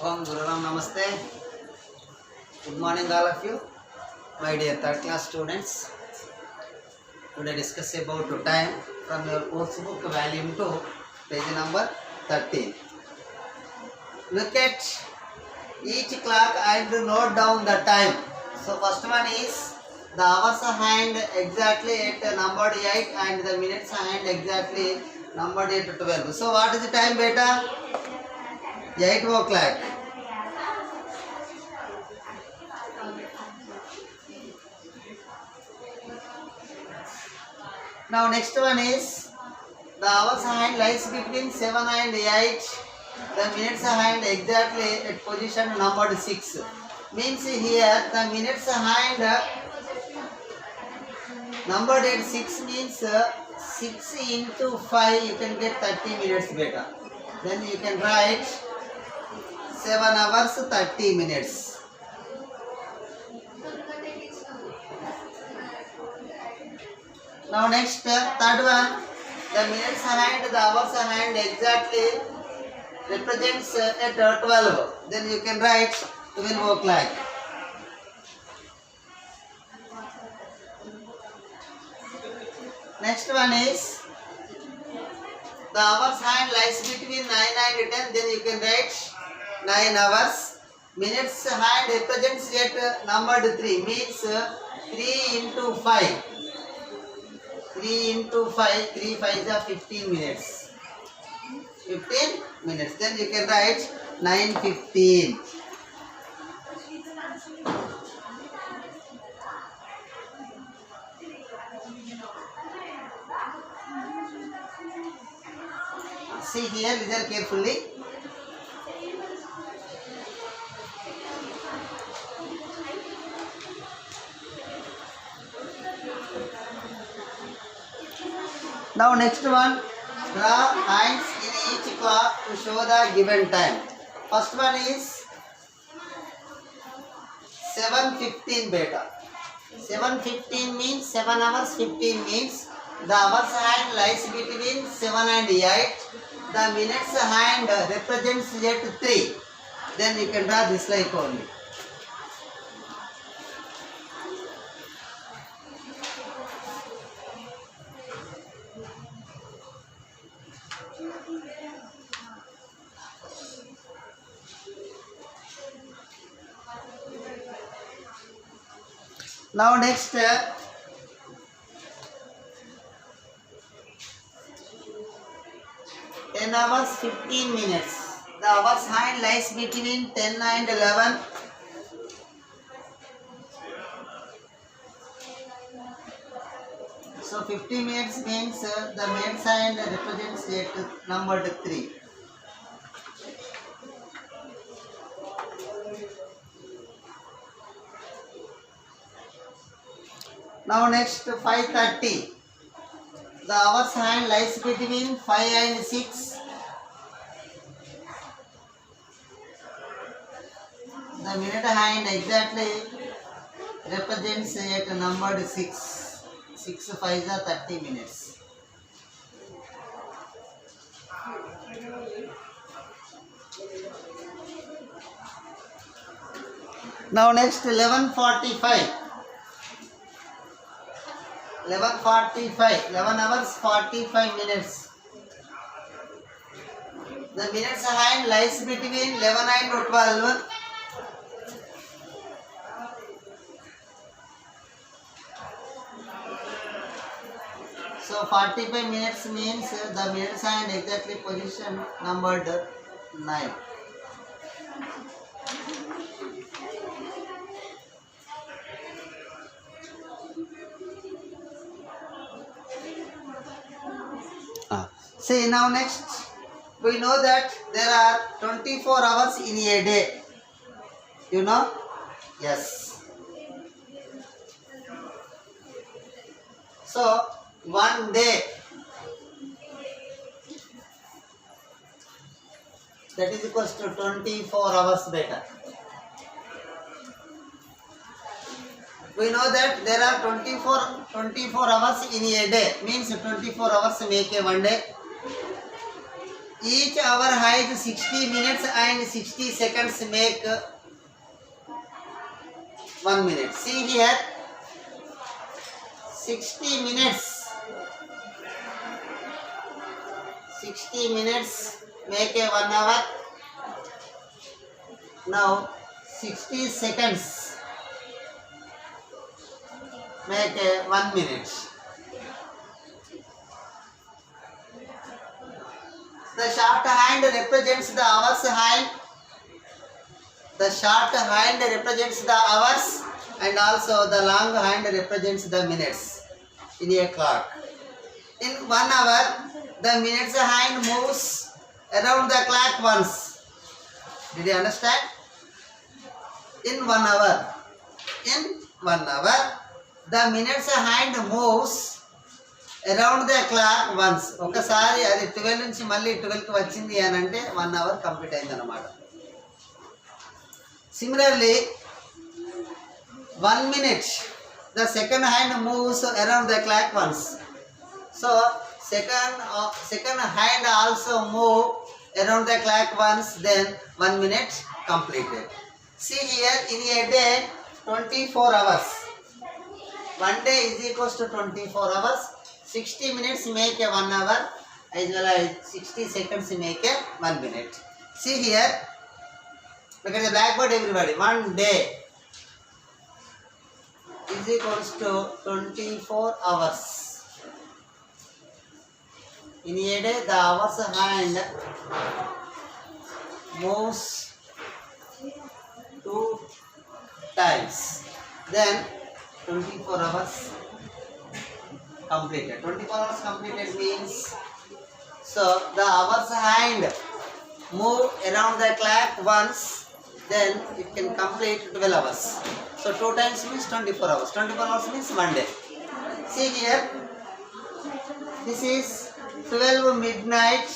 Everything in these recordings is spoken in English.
Om Gururam Namaste. Good morning all of you, my dear third class students. Today discuss about time from your course book volume 2, page number 13. Look at each clock and note down the time. So first one is the hours hand exactly at numbered 8 and the minutes hand exactly numbered at 12. So what is the time beta? 8 o'clock. Now next one is the hours hand lies between 7 and 8. The minutes hand exactly at position numbered 6. Means here the minutes hand numbered at 6 means 6 into 5 you can get 30 minutes better. Then you can write 7 hours 30 minutes. Now next third one, the minutes hand, the hours hand exactly represents at 12. Then you can write 12 o'clock. Next one is the hours hand lies between 9 and 10. Then you can write 9 hours. Minutes hand represents at numbered 3 means 3 into 5. 3 into 5, 3 5 are 15 minutes. 15 minutes. Then you can write 9:15. See here, listen carefully. Now next one, draw hands in each clock to show the given time. First one is 7:15 beta. 7:15 means 7 hours 15 means the hours hand lies between 7 and 8. The minutes hand represents at 3. Then you can draw this like only. Now next 10 hours 15 minutes. The hours hand lies between 10 and 11. So 50 minutes means the minutes hand represents at numbered 3. Now next 5:30. The hours hand lies between 5 and 6. The minute hand exactly represents at numbered 6. 6 5 are 30 minutes. Now next 11:45. 11:45, 11 hours 45 minutes. The minutes hand lies between 11 and 12. So 45 minutes means the minutes hand exactly position numbered 9. See now next, we know that there are 24 hours in a day. You know? Yes. So, one day, that is equals to 24 hours better. We know that there are 24 hours in a day. Means 24 hours make a one day. Each hour has 60 minutes and 60 seconds make 1 minute. See here, 60 minutes. 60 minutes make a 1 hour. Now 60 seconds make a 1 minute. The short hand represents the hours hand. The short hand represents the hours and also the long hand represents the minutes in a clock. In 1 hour, the minutes hand moves around the clock once. Did you understand? In 1 hour, the minutes hand moves around the clock once. ఒకసారి అది 12 నుంచి మళ్ళీ 12కి వచ్చింది అని అంటే 1 hour complete అయింది అన్నమాట. Similarly, 1 minute, the second hand moves around the clock once. So second hand also move around the clock once, then 1 minute completed. See here, in a day 24 hours. 1 day is equals to 24 hours. 60 minutes make a 1 hour as well as 60 seconds make a 1 minute. See here, look at the blackboard everybody. 1 day is equals to 24 hours. In a day the hours hand moves 2 times. Then 24 hours completed. 24 hours completed means, so the hours hand move around the clock once, then it can complete 12 hours. So 2 times means 24 hours. 24 hours means 1 day. See here, this is 12 midnight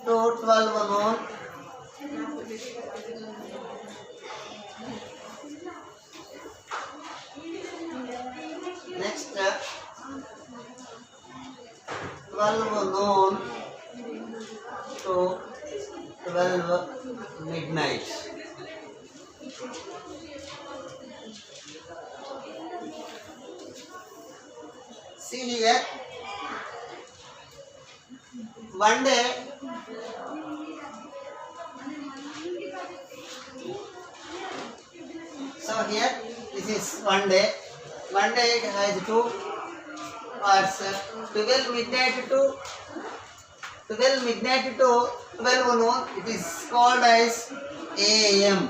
to 12 noon. Next, 12 noon to 12 midnight. See here, 1 day so here this is 1 day. 1 day it has 2 hours. 12 midnight to 12 noon, it is called as AM.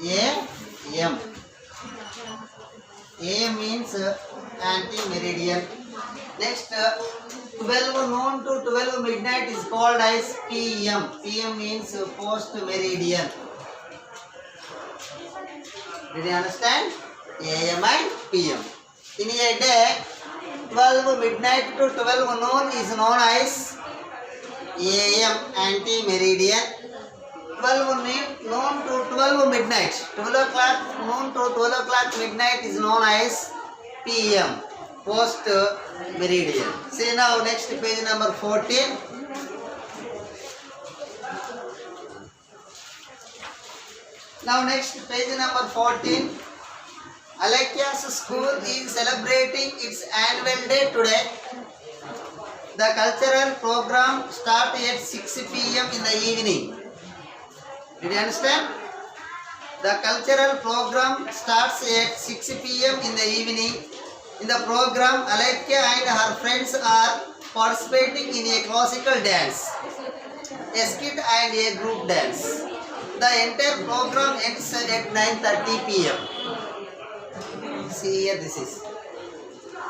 AM. AM means anti-meridian. Next, 12 noon to 12 midnight is called as PM. PM means post-meridian. Did you understand? AM and PM. In a day, 12 midnight to 12 noon is known as AM, anti-meridian. 12 noon to 12 midnight. 12 o'clock noon to 12 o'clock midnight is known as PM, post-meridian. See now next page number 14. Now next page number 14. Alekya's school is celebrating its annual day today. The cultural program starts at 6 p.m. in the evening. Did you understand? The cultural program starts at 6 p.m. in the evening. In the program, Alekya and her friends are participating in a classical dance, a skit and a group dance. The entire program ends at 9:30 p.m. See here, this is.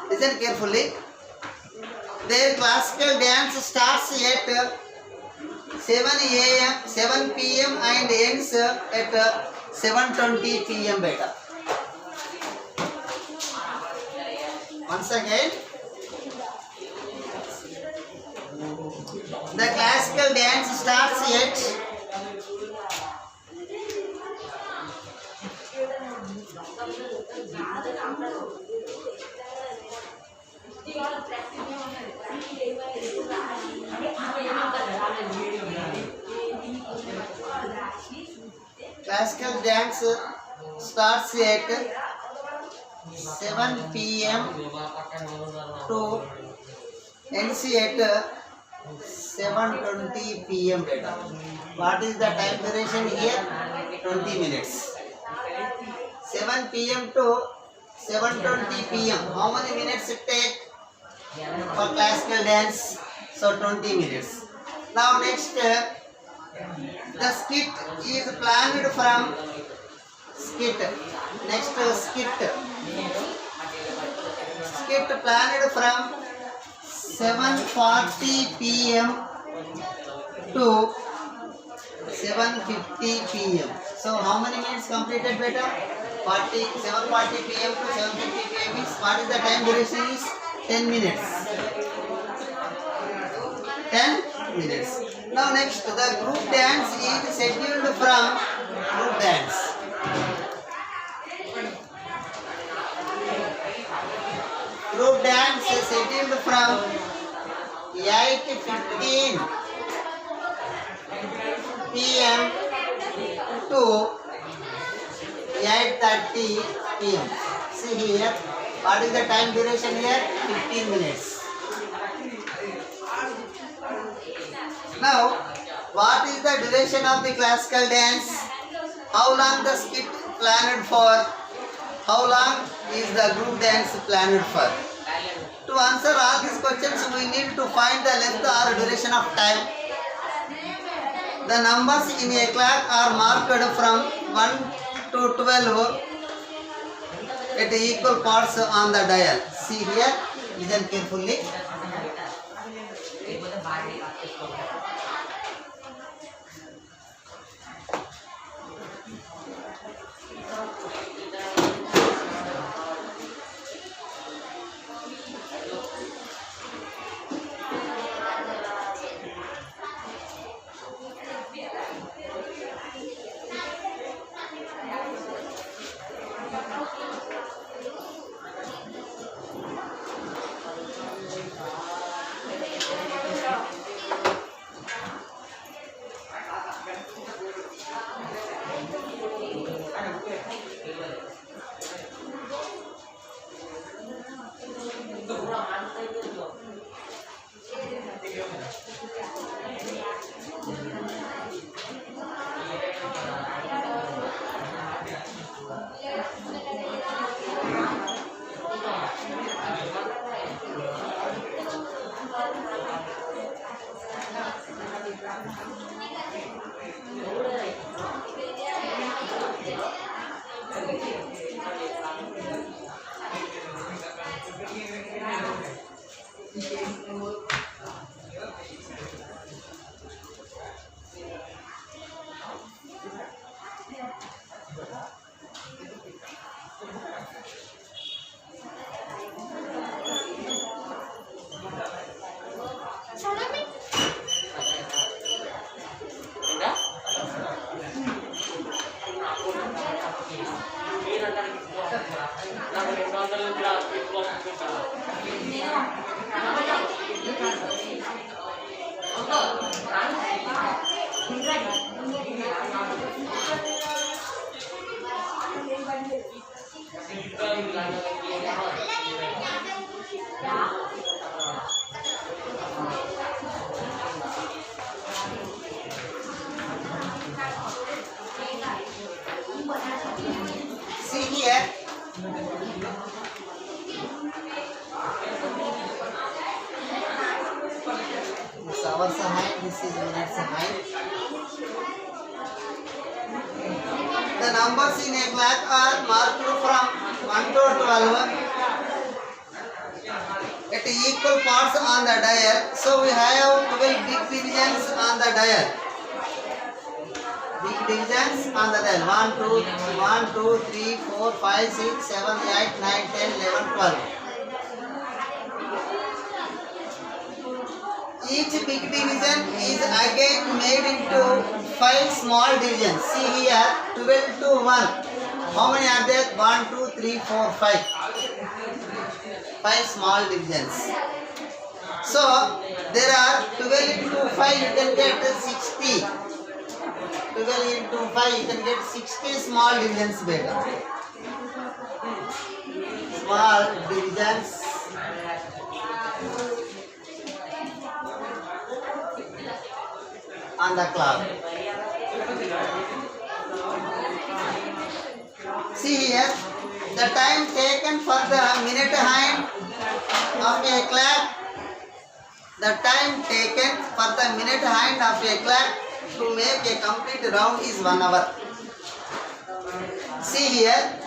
Listen carefully. Their classical dance starts at 7 p.m. and ends at 7:20 p.m. beta. Once again, the classical dance starts at Classical dance starts at 7 p.m. to ends at 7:20 p.m. beta. What is the time duration here? 20 minutes. 7 p.m. to 7:20 p.m. How many minutes it take for classical dance? So 20 minutes. Now next, the skit is planned from skit. Next skit. Skit planned from 7:40 p.m. to 7:50 p.m. So how many minutes completed beta? 7:40 p.m. to 7:50 p.m. is what is the time duration is 10 minutes. 10 minutes. Now next, the group dance is scheduled from group dance. Group dance is scheduled from 8:15 p.m. to 8:30 p.m. See here, what is the time duration here? 15 minutes. Now, what is the duration of the classical dance? How long the skit planned for? How long is the group dance planned for? To answer all these questions, we need to find the length or duration of time. The numbers in a clock are marked from 1 to 12 at equal parts on the dial. See here, listen carefully. See here, this hours height, this is minutes height. The numbers in a clock are marked from 1 to 12 at equal parts on the dial. So we have 12 big divisions on the dial. Big divisions on the dial. 1, 2, 3, 4, 5, 6, 7, 8, 9, 10, 11, 12. Each big division is again made into 5 small divisions. See here, 12 to 1. How many are there? 1, 2, 3, 4, 5. 5 small divisions. So, there are 12 into 5, you can get 60. 12 into 5, you can get 60 small divisions beta. Small divisions on the clock. See here, the time taken for the minute hand of a clock. The time taken for the minute hand of a clock to make a complete round is 1 hour. See here,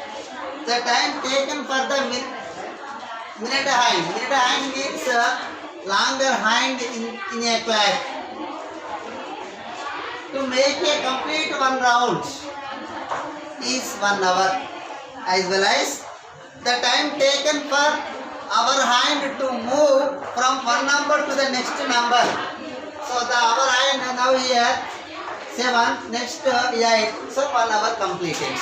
the time taken for the minute hand. Minute hand means longer hand in a clock. To make a complete one round is 1 hour, as well as the time taken for our hand to move from one number to the next number. So the our hand now here 7, next 8, so 1 hour completed.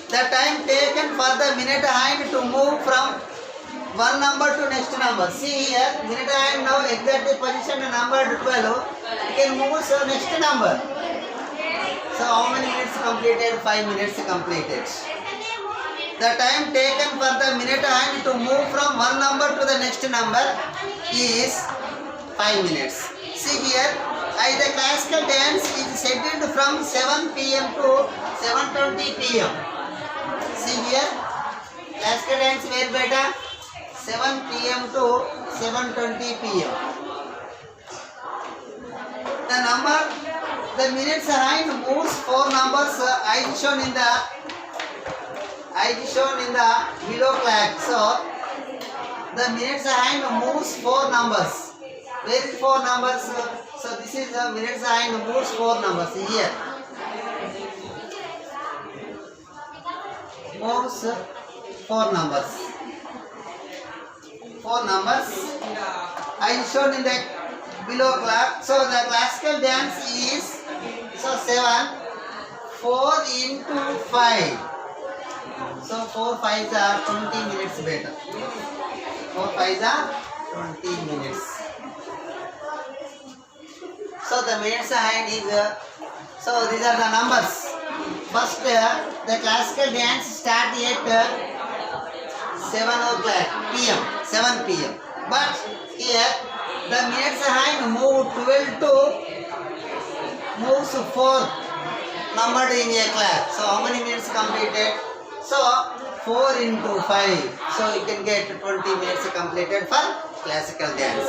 The time taken for the minute hand to move from one number to next number. See here, minute hand now exactly position number 12. You can move to next number. So how many minutes completed? 5 minutes completed. The time taken for the minute hand to move from one number to the next number is 5 minutes. See here, the classical dance is scheduled from 7 p.m. to 7:20 p.m. See here, classical dance where beta? 7 p.m. to 7:20 p.m. The minutes hand moves 4 numbers as shown in the below clock. So the minutes hand moves 4 numbers. Where is 4 numbers? So this is the minutes hand moves 4 numbers here. Moves 4 numbers. 4 numbers as shown in the below clock. So the classical dance is 7, 4 into 5. So 4 5s are 20 minutes better. 4 5s are 20 minutes. So the minutes hand is so these are the numbers. First the classical dance start at 7 o'clock p.m. 7 p.m. But here the minutes hand move 12 to moves 4 numbered in a clock. So how many minutes completed? So 4 into 5. So you can get 20 minutes completed for classical dance.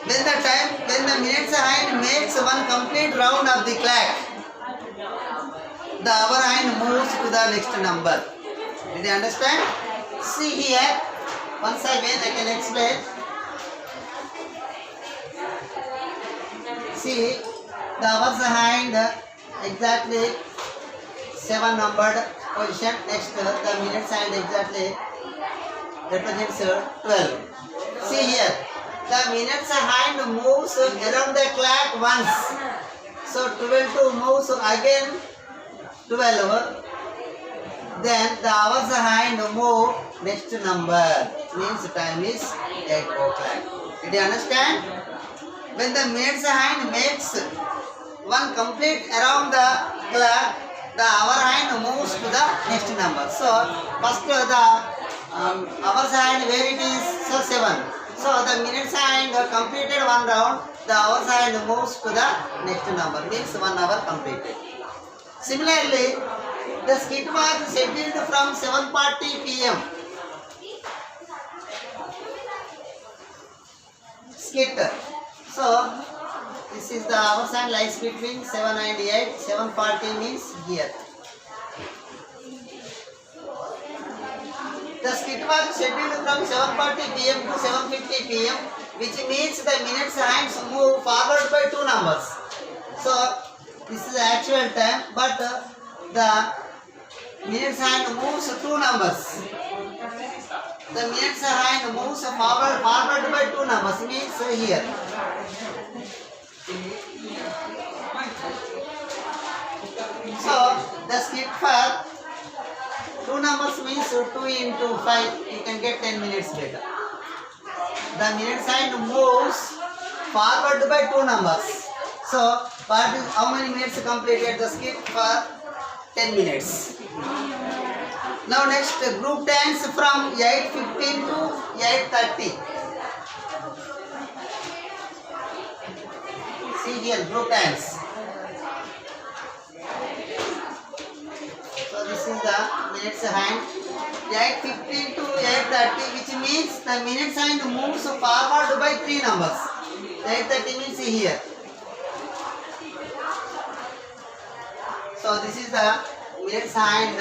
When the minutes hand makes one complete round of the clock, the hour hand moves to the next number. Did you understand? See here, once again I can explain. See, the hours hand exactly 7 numbered position. Next, the minutes hand exactly represents 12. See here, the minutes hand moves around the clock once. So 12 to moves again 12. Then the hours hand move next number. Means time is 8 o'clock. Did you understand? When the minutes hand makes one complete around the clock, the hour hand moves to the next number. So first the hours hand where it is, so 7. So the minutes hand completed one round, the hours hand moves to the next number, means 1 hour completed. Similarly, the skit was scheduled from 7:40 p.m. Skit. So this is the hours hand lies between 7 and 8. 7:40 means here. The skit was scheduled from 7:40 p.m. to 7:50 p.m., which means the minutes hands move forward by 2 numbers. So this is the actual time, but the minutes hand moves 2 numbers. The minutes hand moves forward by 2 numbers, means here. So the skip for 2 numbers means 2 into 5, you can get 10 minutes later. The minutes hand moves forward by 2 numbers. So how many minutes completed the skit? For 10 minutes. Now next, group dance from 8:15 to 8:30. See here, group dance. So this is the minutes hand. 8:15 to 8:30, which means the minutes hand moves forward by 3 numbers. 8:30 means here. So this is the minutes hand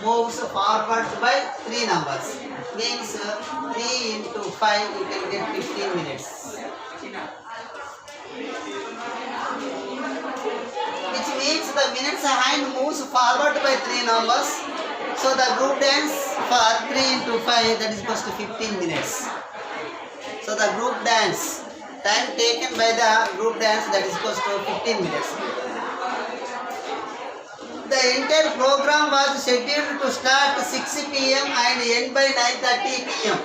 moves forward by 3 numbers. Means 3 into 5, you can get 15 minutes. Which means the minutes hand moves forward by 3 numbers. So the group dance for 3 into 5, that is equals to 15 minutes. So the group dance, time taken by the group dance, that is equals to 15 minutes. The entire program was scheduled to start 6 p.m. and end by 9:30 p.m.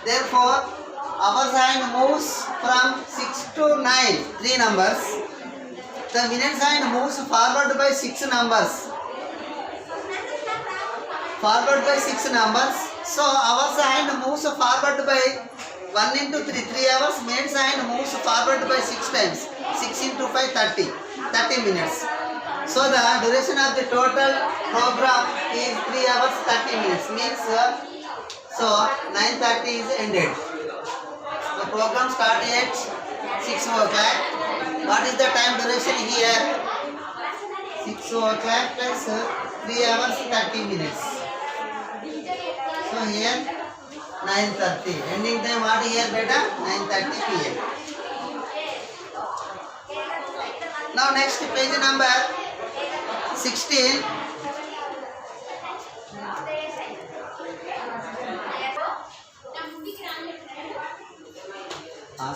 Therefore, hours hand moves from 6 to 9, 3 numbers. The minutes hand moves forward by 6 numbers. Forward by 6 numbers. So, hours hand moves forward by 1 into 3, 3 hours. Minutes hand moves forward by 6 times. 6 into 5, 30 minutes. So the duration of the total program is 3 hours 30 minutes. Means so 9:30 is ended. The program started at 6 o'clock. What is the time duration here? 6 o'clock plus 3 hours 30 minutes. So here 9:30. Ending time what here beta? 9:30 p.m. Now next page number 16.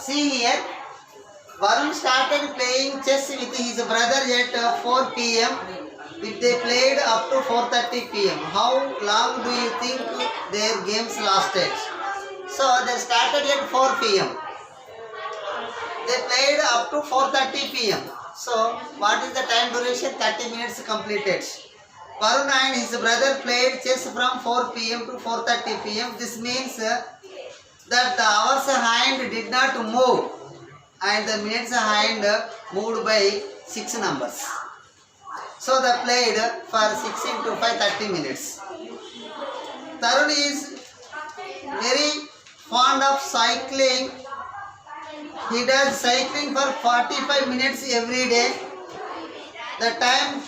See here, Varun started playing chess with his brother at 4 p.m. If they played up to 4:30 p.m. How long do you think their games lasted? So they started at 4 p.m. They played up to 4:30 p.m. So, what is the time duration? 30 minutes completed. Varun and his brother played chess from 4 p.m. to 4:30 p.m. This means that the hours hand did not move and the minutes hand moved by 6 numbers. So, they played for 6 into 5, 30 minutes. Tarun is very fond of cycling. He does cycling for 45 minutes every day. The time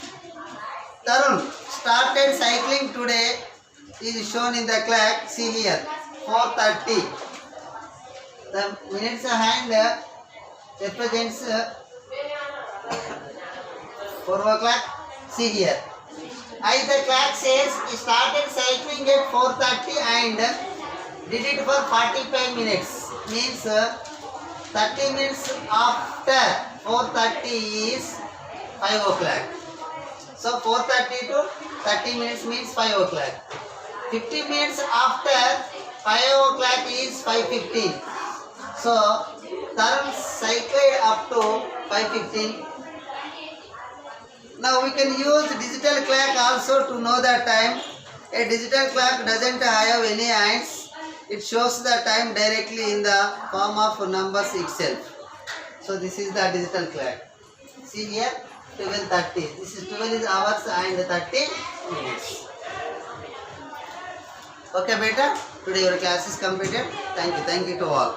Tarun started cycling today is shown in the clock. See here, 4:30. The minutes hand represents 4 o'clock. See here. As the clock says, he started cycling at 4:30 and did it for 45 minutes. Means 30 minutes after 4:30 is 5 o'clock. So 4:30 to 30 minutes means 5 o'clock. 50 minutes after 5 o'clock is 5:15. So Tarun cycled up to 5:15. Now we can use digital clock also to know the time. A digital clock doesn't have any hands. It shows the time directly in the form of numbers itself. So this is the digital clock. See here, 12:30. This is 12 hours and 30 minutes. Okay, beta. Today your class is completed. Thank you to all.